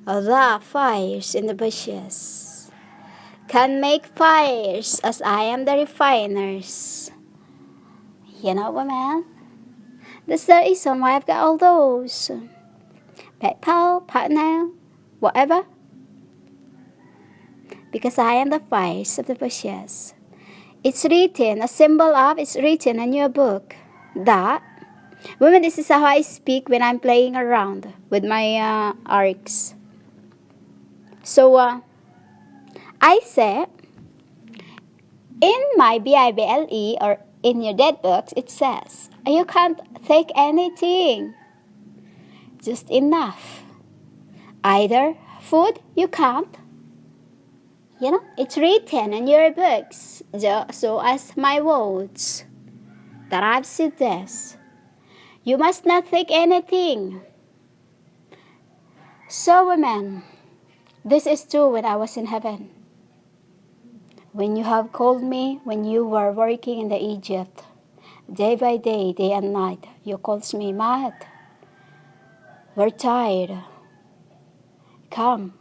The fires in the bushes can make fires as I am the refiners. You know, woman, that's the reason why I've got all those PayPal, partner, whatever. Because I am the fires of the bushes. It's written, a symbol of, it's written in your book that, women, this is how I speak when I'm playing around with my arcs. So, I said, in my Bible or in your dead books, it says, you can't take anything, just enough. Either food, you can't. You know, it's written in your books, so as my words, that I've said this. You must not take anything. So, women, this is true when I was in heaven. When you have called me, when you were working in the Egypt, day by day, day and night, you called me, Matt, we're tired. Come.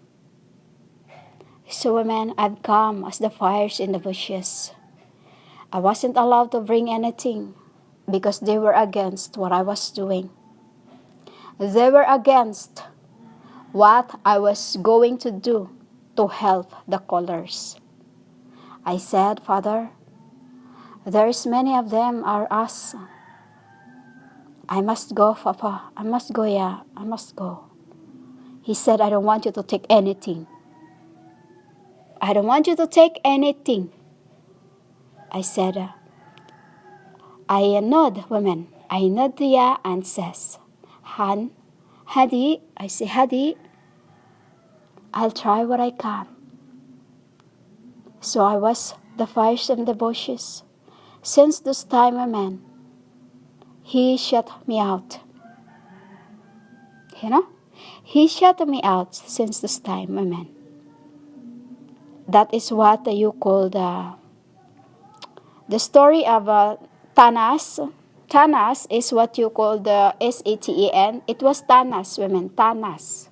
So, women, I've come as the fires in the bushes. I wasn't allowed to bring anything because they were against what I was doing. They were against what I was going to do to help the callers. I said, Father, there's many of them are us. I must go, Papa. I must go, yeah. I must go. He said, I don't want you to take anything. I don't want you to take anything. I said, I nod, women. I nod yeah and says, Hadi, I say, Hadi, I'll try what I can. So I was the fires in the bushes. Since this time, women, he shut me out. You know? He shut me out since this time, women. That is what you call the story of Tanas. Tanas is what you call the Satan. It was Tanas, women, Tanas.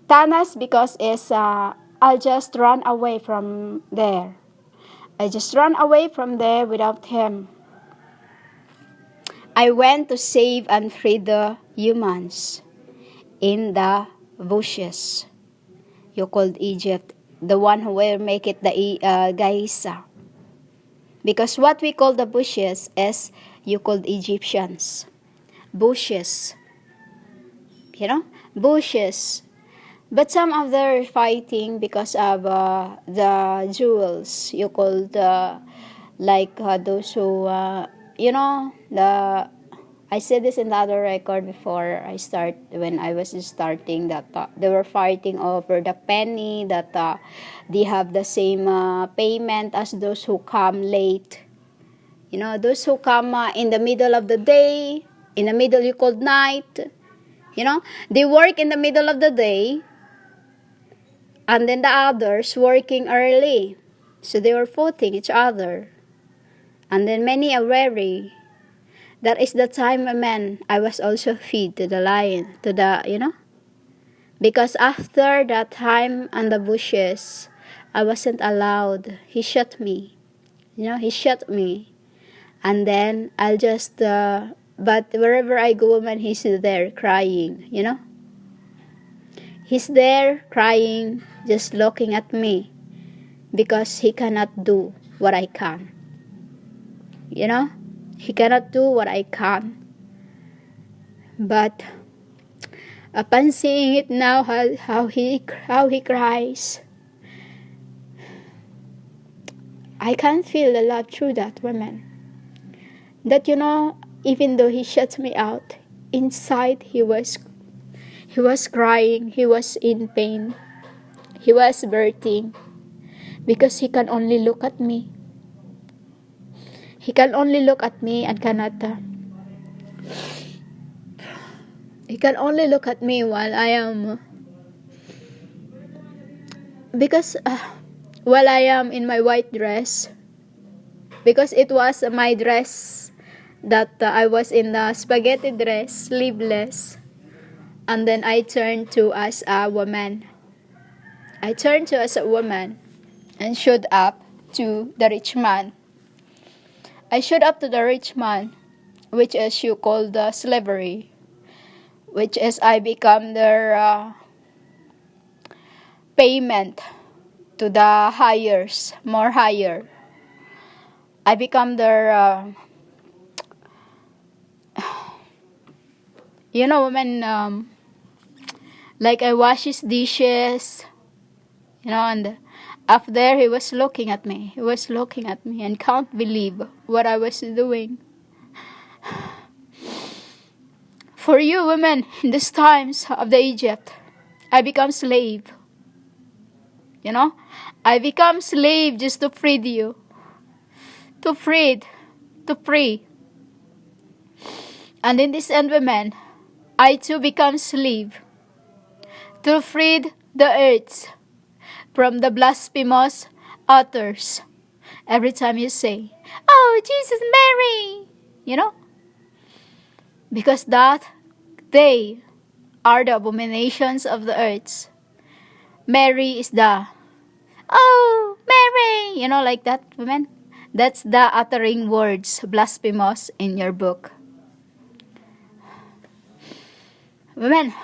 Tanas because I'll just run away from there. I just run away from there without him. I went to save and free the humans in the bushes. You called Egypt. The one who will make it the Gaisa. Because what we call the bushes is you called Egyptians. Bushes. You know? Bushes. But some of them are fighting because of the jewels. You called those who, I said this in the other record before when I was starting, that they were fighting over the penny, that they have the same payment as those who come late. You know, those who come in the middle of the day, in the middle you called night. You know, they work in the middle of the day, and then the others working early. So they were fighting each other. And then many are weary. That is the time, man, I was also fed to the lion, Because after that time on the bushes, I wasn't allowed. He shot me. He shot me. And then I'll just, but wherever I go, man, he's there crying, He's there crying, just looking at me. Because he cannot do what I can. He cannot do what I can. But upon seeing it now, how he cries, I can feel the love through that woman. That even though he shut me out, inside he was crying, he was in pain, he was birthing, because he can only look at me. He can only look at me and cannot. He can only look at me while I am. Because while I am in my white dress. Because it was my dress that I was in the spaghetti dress, sleeveless. And then I turned to as a woman. I turned to as a woman and showed up to the rich man. I showed up to the rich man, which is you call the slavery, which is I become their payment to the hires, more higher. I become their, women, like I wash his dishes, and up there he was looking at me. He was looking at me and can't believe what I was doing. For you women, in these times of the Egypt, I become slave. I become slave just to free you. To free. And in this end, women, I too become slave. To free the earth from the blasphemous authors. Every time you say, "Oh, Jesus, Mary," because that they are the abominations of the earth. Mary is the, "Oh, Mary," like that, women. That's the uttering words, blasphemous, in your book. Women,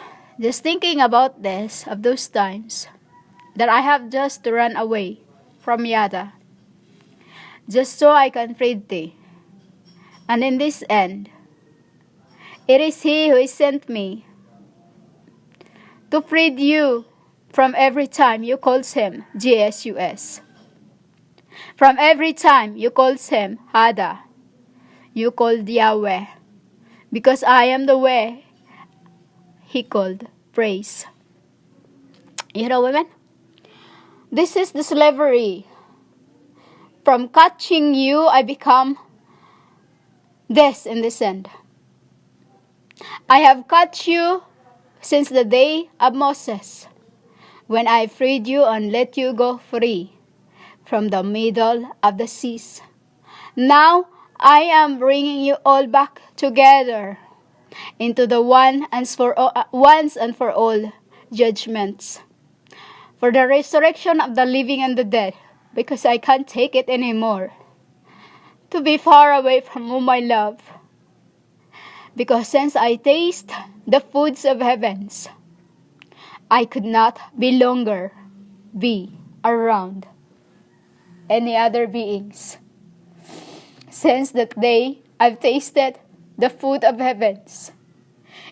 just thinking about this, of those times, that I have just to run away from Yada, just so I can free thee. And in this end, it is He who sent me to free you from every time you calls Him Jesus. From every time you calls Him Hada, you called Yahweh, because I am the way He called praise. Women, this is the slavery. From catching you, I become this in this end. I have caught you since the day of Moses, when I freed you and let you go free from the middle of the seas. Now I am bringing you all back together into the once and for all judgments, for the resurrection of the living and the dead, because I can't take it anymore to be far away from whom I love. Because since I taste the foods of heavens, I could not longer be around any other beings. Since that day I've tasted the food of heavens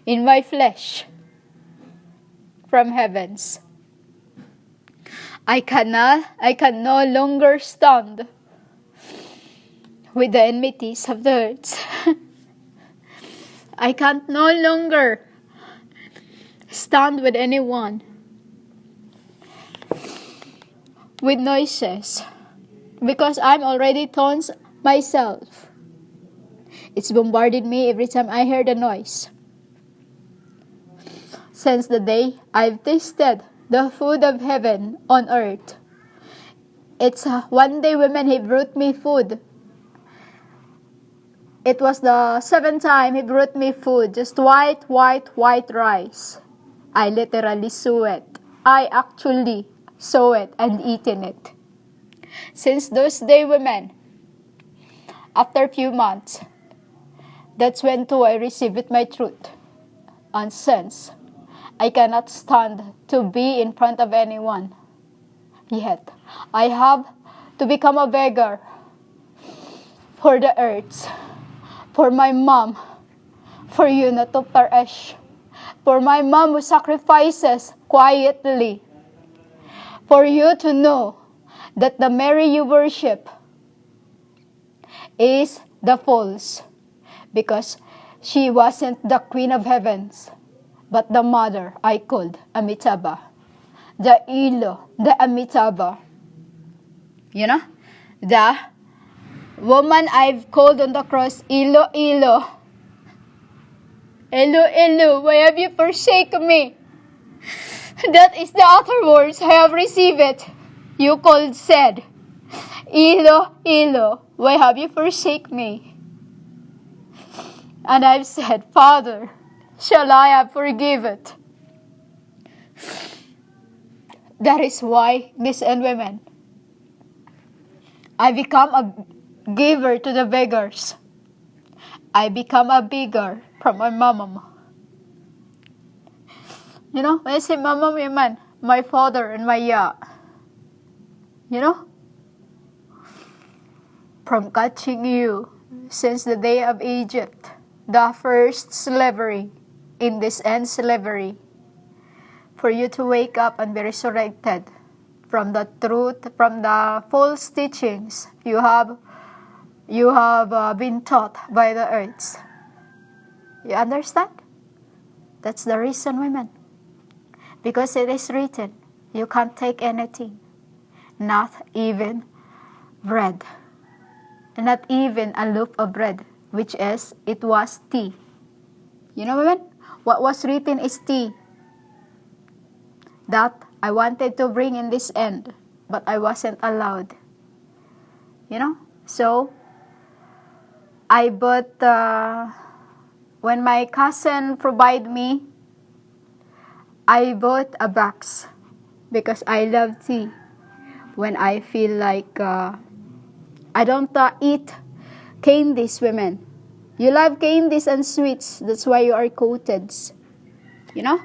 in my flesh from heavens. I can no longer stand with the enmities of the earth. I can't no longer stand with anyone with noises, because I'm already taunts myself. It's bombarded me every time I hear the noise. Since the day I've tasted the food of heaven on earth, it's one day, women, He brought me food. It was the 7th time He brought me food, just white rice. I literally saw it. I actually saw it and eaten it. Since those days, women, after a few months, that's when too I received my truth. And since I cannot stand to be in front of anyone, yet I have to become a beggar for the earth, for my mom, for you not to perish, for my mom who sacrifices quietly, for you to know that the Mary you worship is the false, because she wasn't the Queen of Heavens, but the mother I called Amitabha, the Elo, the Amitabha. The woman I've called on the cross, Elo, Elo. Elo, Elo, why have you forsaken me? That is the other words I have received it. You called said, Elo, Elo, why have you forsaken me? And I've said, Father, shall I have forgiven it? That is why, listen women, I become a giver to the beggars. I become a beggar from my mama. You know, when I say mama, women, my father and my you know, from catching you since the day of Egypt, the first slavery, in this end slavery, for you to wake up and be resurrected from the truth, from the false teachings you have been taught by the earths. You understand? That's the reason, women. Because it is written, you can't take anything, not even bread, not even a loaf of bread, it was tea. You know, women, what was written is tea. That I wanted to bring in this end, but I wasn't allowed. You know, so I bought, when my cousin provided me, I bought a box because I love tea. When I feel like I don't eat candies, women. You love candies and sweets. That's why you are coated. You know?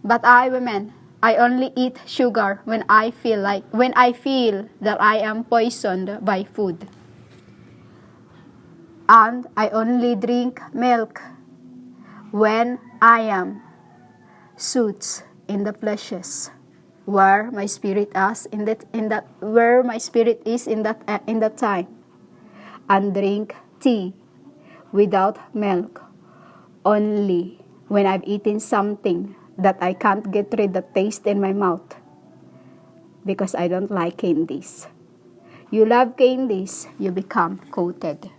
But women, I only eat sugar when I feel that I am poisoned by food. And I only drink milk when I am suits in the fleshes, where my spirit is in that time, and drink tea without milk only when I've eaten something that I can't get rid of the taste in my mouth, because I don't like candies. You love candies, you become coated.